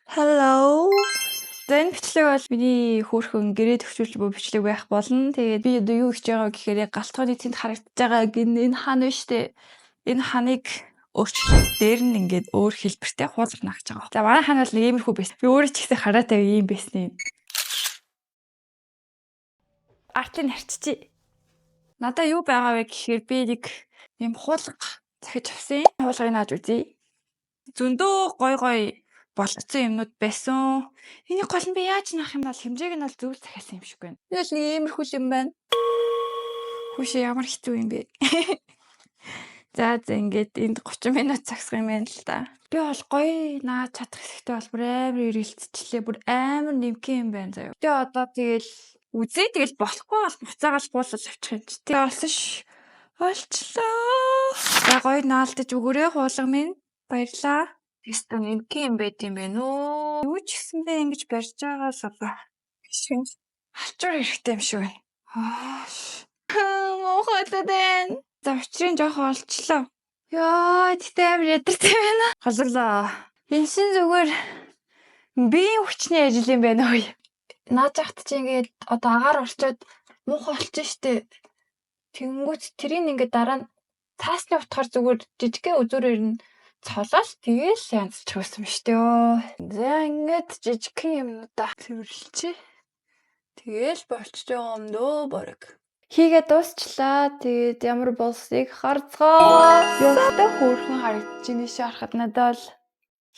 Hello. За энэ бичлэг бол миний хөөрхөн гэрээ төвчүүлж буй бичлэг байх болно. Тэгээд би одоо юу хийж байгаа гэхээр яг галтгооны тэнд харагдаж байгаа гин энэ хан байна штэ. Энэ ханыг өөрчлөлт дээр нь ингээд өөр хэлбэртэй хуулах нагч байгаа. За манай хан бол нэг иймэрхүү байсан. Би өөрөө ч ихсэн хараатай юм байсан. Артын харччих. Надаа юу байгаа вэ гэхээр би нэг юм хуулга захиж авсан. Хуулгыг нааж үзье. Зөндөө гой болцсон юмнууд байсан. Энийг гол нь би яаж наах юм бол хэмжээг нь бол зөв захиасан юм шиг байна. Би л нэг иймэрхүү юм байна. Хүүшээ ямар хэцүү юм бэ? За ингээд энд 30 минут цагсах юм байна л да. Би бол гоё наад чадах хэсэгтээ бол бүр амар ирэлцчихлээ. Бүр амар нэмхэн юм байна заяа. Тэгээ одоо тэгэл үзээ тэгэл болохгүй бол буцаагаал буулж авчих юм чи. Тэгээ олсон ш. Олчлоо. За гоё наалдаж өгөөрэй хуулга минь. Баярлаа. Тэстэн нэмхэн юм байт юм байна уу? Юу ч гэсэндээ ингэж барьж байгаас одоо гişгэн алчуур хэрэгтэй юм шиг байна. Моохотой байна. За учрын жоох олчлоо. Яа, тэгтээ амар ядартай байна. Голлоо. Энэ шин зүгээр биеийн хүчний ажил юм байна уу? Наад захт чи ингээд одоо агаар орчоод муухай болчих штеп. Тэнгүүт тэрийг ингээд дараа нь цаасны утгаар зүгээр жижигхэн үзүүрээр нь цолол тэгэл янзч хөөсөн юм штэ ёо. За ингээд жижигхэн юмнуудаа цэвэрлэчээ. Тэгэл болчих юм дөө борог. Хийгээ дуусчлаа. Тэгээд ямар болсыг харцгаа. Ёстой хөөрхөн харагдаж байна шээ харахад надад л.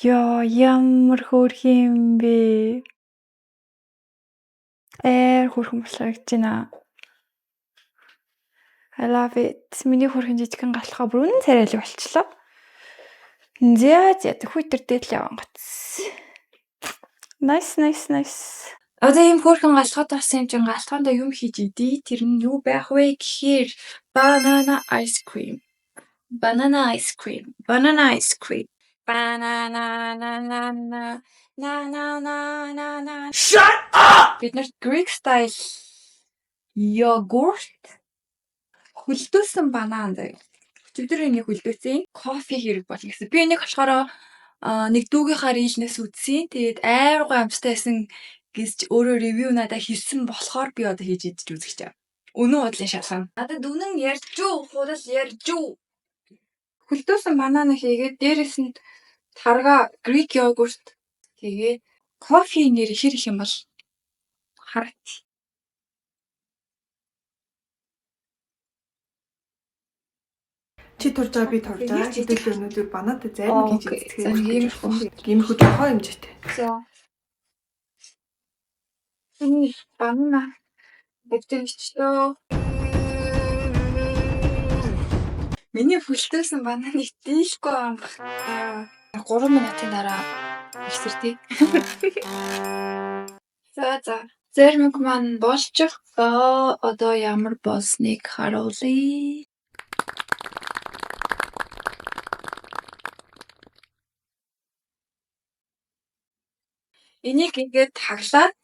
Ёо ямар хөөрхөн юм бэ? Хөөрхөн харагдаж байна. I love it. Миний хөөрхөн жижигхэн галхаа бүр үнэн царайлаг болчихлоо. За төхөтөр дээд л явангац. Nice. Одоо ийм хөөрхөн галхаад авсан юм чин галхаандаа юм хийж идий. Тэр нь юу байх вэ гэхээр banana ice cream. Banana. Shut up. Бид нар Greek style йогурт хөлдөөсөн банан заяа. Өчигдөр энийг хөлдөөсөн. Кофе хэрэг болно гэсэн. Би энийг болохоор нэг дүүгийнхаа рийлнээс үзсэн. Тэгээд амар гоё амттай байсан гэж өөрөө ревю надад хийсэн болохоор би одоо хийж идэж үзэж чам. Өнөө бодлын шалгана. Надад үнэн ярьж юу, худал ярьж юу. Хөлдөөсөн банан хийгээд дээрэс нь тарга Greek yogurt тэгээ кофе нэр хэр их юм бол хараад. Чи турж байгаа би турж байгаа. Хэдүүл өнөөдөр банаатай займ хийж үздэг. Иймэрхүү тохоо хэмжээтэй. За. Энэ банана дэвтэрчдөө. Миний хөлдөөсөн бананыг дийлэхгүй юм байна. 3 минутын дараа ихсэртэй. За. Зэрмэг маань болчих. Одоо ямар болсныг харуулъя. Энийг ингээд таглаад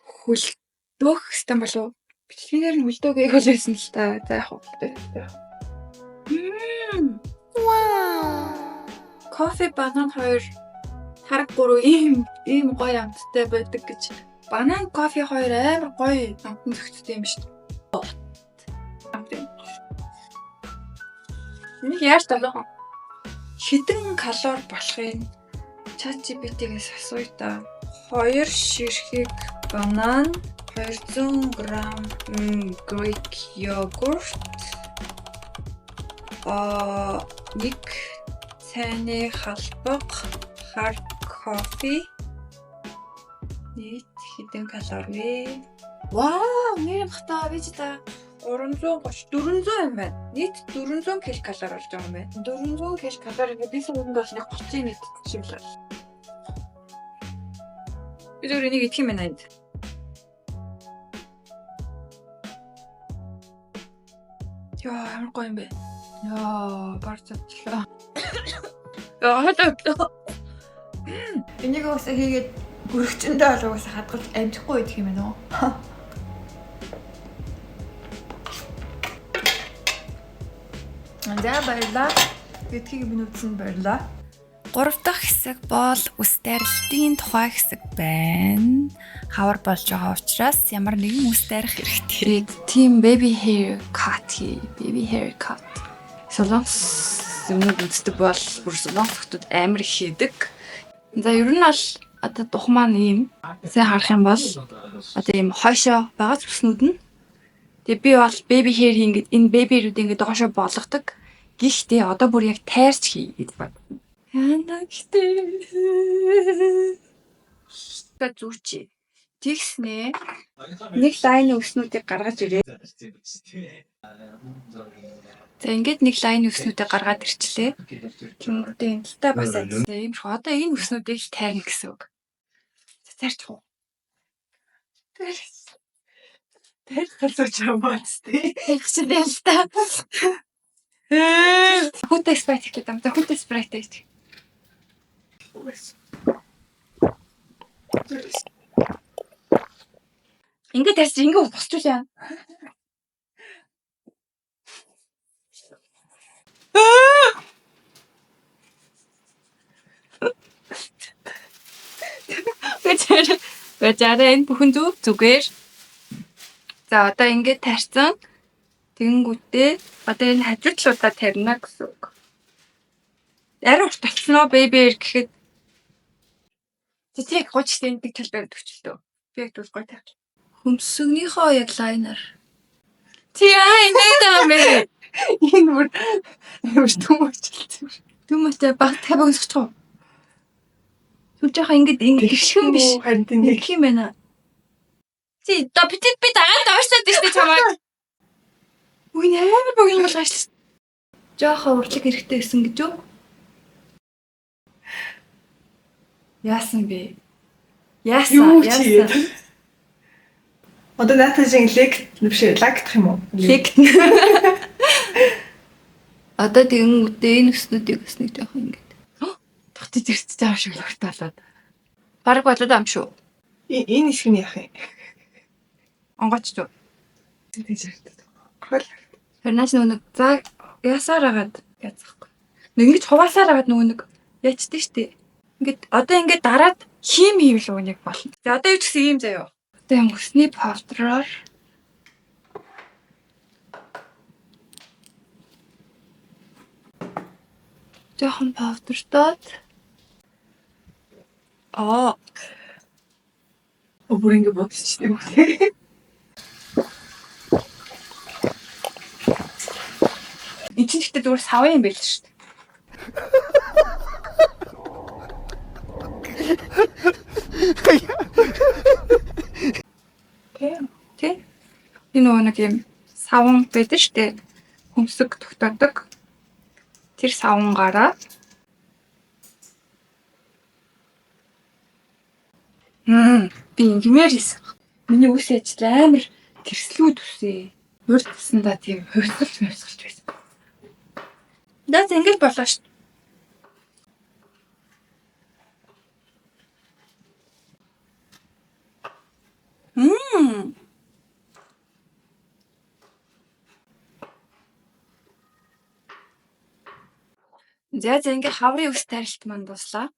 хөлдөөх хэвээр болов. Бичлэгээр нь хөлдөөгөө хөлөөсөн л та. За яг хөлдөө. Вау. Кофе банан 2 тарг 3 ийм гоё амттай байдаг гэж. Банан кофе 2 амар гоё амтан зөгцтэй юм шүү дээ. Энийг яаж тавих вэ? Хэдэн калори болохыг ChatGPT-гээс асууя та. 2 ширхэг банан, 200 г Greek yogurt, 1 цайны халбаг hard coffee. Нийт хэдэн калори вэ? Вау, нэр хата бич та 400 юм байна. Нийт 400 ккал болж байгаа юм байна. 400 ккал гэдэг нь бол нэг 30 нийт шиг л. Би зөв энийг идэх юм байна энд. Яа, ямар гоё юм бэ? Яа, барцаачлаа. Яа, хатаа. Энийг уусаа хийгээд гөрөгчөндөө бол уусаа хадгалж амжихгүй идэх юм байна уу? За баярлаа. Эдхийг минь үзсэн баярлаа. 3 дахь хэсэг бол үс дайралтын тухай хэсэг байна. Хавар болж байгаа учраас ямар нэгэн үс дайрах хэрэгтэй. Тийм baby hair cut. Baby hair cut. Солонгос юмнууд үздэг бол бүр солонгос хүмүүс амар их хийдэг. За ер нь бол одоо дух маань ийм сайн харах юм бол одоо ийм хойшоо байгаа зүснүүд нь тэгээ би бол baby hair ингээд энэ baby-рүүд ингээд доошоо болгодог. Гэхдээ одоо бүр яг тайрч хий гэдэг бод. Та зүрчи. Тэгснэ. Нэг лайн өснүүдийг гаргаж ирээ. За ингээд нэг лайн өснүүдийг гаргаад ирчлээ. Тэнгүүдээ энэ талтай бас ажиллаа. Ийм ч одоо энэ өснүүдийг л тайрна гэсэн үг. За тайрчих уу? Тайрч юм байна тий. Тэгчтэй л та. Хүнтэй спрайт гэдэг юм. За хүнтэй спрайт гэж. Ингээд тарьж ингээд босчихлаа. Гэжээрээ энэ бүхэн зүгээр. За одоо ингээд тарьсан. Тэнгүүтээ одоо энэ хажуудлуудаа тарина гэсэн үг. Арай урт болчихно baby гэхэд тэг гоч тэндэг талбай өгчлөө. Би яг түл гой тавь. Хөмсгөнийхөө яг лайнер. Ингээд амэ. Энэ бүр түмэжлээ. Түмэжтэй баг тавигсчих. Түл жахаа ингээд гэршгэн биш. Харин нэг юм байна. Чи до би дагаад оошлоод тийш чамаа. Үгүй амар богино болгоош. Жохоо урлаг хэрэгтэй гэсэн гэж үү? Яасан бэ? Яасан. Одоо наатажин лект лагтах юм уу? Лект. Одоо тэгэнгүүтээ энэ өснүүдийг бас нэг жоох ингээд. Тогтож ирчихэж байгаа шиг лагтаалаад. Бараг болоод ам шүү. Энэ ишг нь яах юм? Онгоч шүү. Тэгж ярьдаг. Тэрнээс нэг за ясаар агаад яцахгүй. Нэг ингэж хуваасаар агаад нэг ячдээ штэ. Ингээд одоо ингээд дараад хийм хийвэл үнийг болно. За одоо юу ч гэсэн ийм заяа. Одоо юм өсний павдраар жоохон павдартаад Бүр ингэ бодчихсон юм. энэ чинь ихтэй зүгээр савын юм байл шүү дээ. Тэ? Энэ нэг юм савн байдаг шүү дээ. Хөмсөг тогтоодог. Тэр савнгаараа би ингэмээр хийсэн. Миний үс ажил амар тэрслүүд үсээ. Урд туснда тийм хувьсгалж байсан. Даа ингэж болоо шүү. За ингэ хаврын үс тарилт манд дуслаа.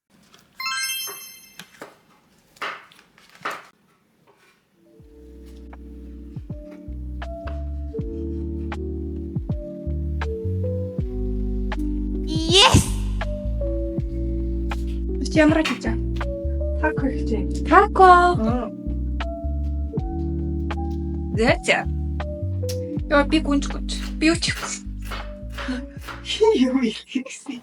Yes! Ямар ч юм. Тако хийх. Тако. Зэцэ. Яа би гүнж. Би юу ч Юу ихсэн.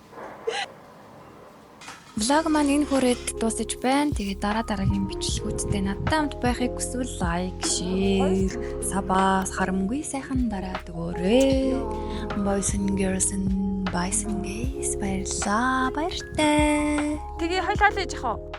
Влог маань энэ хүрээд дуусаж байна. Тэгээд дараагийн бичлэгүүдтэй надтай хамт байхыг хүсвэл лайк, шеэр, сабаас харамгүй сайхан дараад өгөөрэй. Boys and girls and boys and gays баярлалаа. Баяртай. Тэгээ хойлоо хийж яах вэ?